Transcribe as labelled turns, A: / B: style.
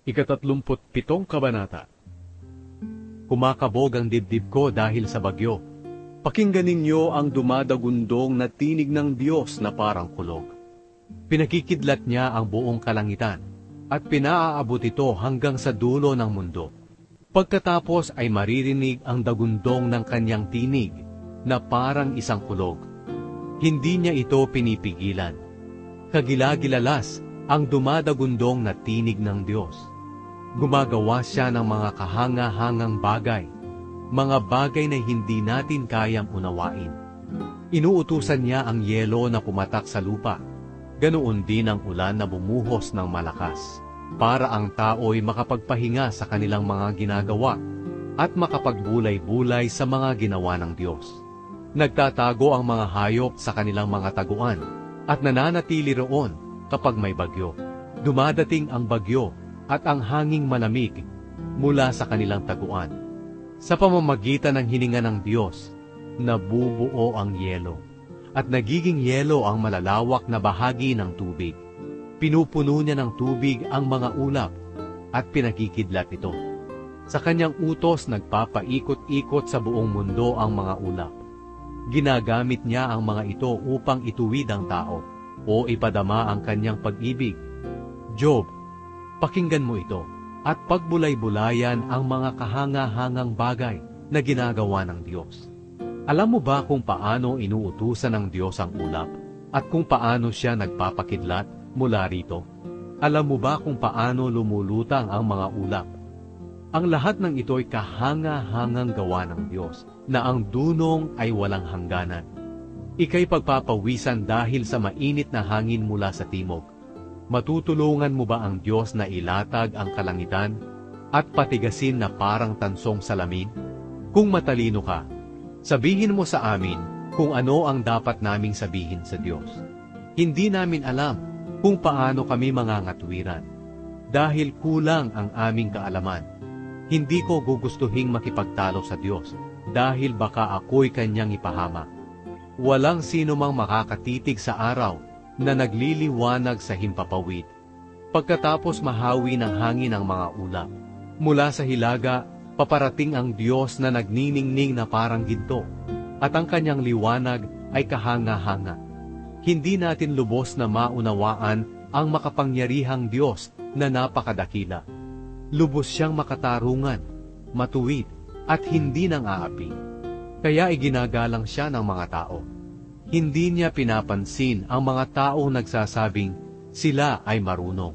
A: ika-37 kabanata. Kumakabog ang dibdib ko dahil sa bagyo. Pakinggan ninyo ang dumadagundong na tinig ng Diyos na parang kulog. Pinakikidlat niya ang buong kalangitan, at pinaaabot ito hanggang sa dulo ng mundo. Pagkatapos ay maririnig ang dagundong ng kanyang tinig na parang isang kulog. Hindi niya ito pinipigilan. Kagilagilalas ang dumadagundong na tinig ng Diyos. Gumagawa siya ng mga kahanga-hangang bagay, mga bagay na hindi natin kayang unawain. Inuutusan niya ang yelo na pumatak sa lupa, ganoon din ang ulan na bumuhos ng malakas, para ang tao'y makapagpahinga sa kanilang mga ginagawa at makapagbulay-bulay sa mga ginawa ng Diyos. Nagtatago ang mga hayop sa kanilang mga taguan at nananatili roon kapag may bagyo. Dumadating ang bagyo at ang hanging malamig mula sa kanilang taguan. Sa pamamagitan ng hininga ng Diyos, nabubuo ang yelo, at nagiging yelo ang malalawak na bahagi ng tubig. Pinupuno niya ng tubig ang mga ulap at pinakikidlat ito. Sa kanyang utos nagpapaikot-ikot sa buong mundo ang mga ulap. Ginagamit niya ang mga ito upang ituwid ang tao o ipadama ang kanyang pag-ibig. Job, pakinggan mo ito at pagbulay-bulayan ang mga kahanga-hangang bagay na ginagawa ng Diyos. Alam mo ba kung paano inuutusan ng Diyos ang ulap at kung paano siya nagpapakidlat mula rito? Alam mo ba kung paano lumulutang ang mga ulap? Ang lahat ng ito'y kahanga-hangang gawa ng Diyos na ang dunong ay walang hangganan. Ika'y pagpapawisan dahil sa mainit na hangin mula sa timog. Matutulungan mo ba ang Diyos na ilatag ang kalangitan at patigasin na parang tansong salamin? Kung matalino ka, sabihin mo sa amin kung ano ang dapat naming sabihin sa Diyos. Hindi namin alam kung paano kami mangangatwiran. Dahil kulang ang aming kaalaman, hindi ko gugustuhing makipagtalo sa Diyos dahil baka ako'y kanyang ipahamak. Walang sino mang makakatitig sa araw na nagliliwanag sa himpapawid. Pagkatapos mahawi ng hangin ang mga ulap, mula sa hilaga, paparating ang Diyos na nagniningning na parang ginto, at ang kanyang liwanag ay kahanga-hanga. Hindi natin lubos na maunawaan ang makapangyarihang Diyos na napakadakila. Lubos siyang makatarungan, matuwid, at hindi nang aapi. Kaya iginagalang siya ng mga tao. Hindi niya pinapansin ang mga taong nagsasabing sila ay marunong.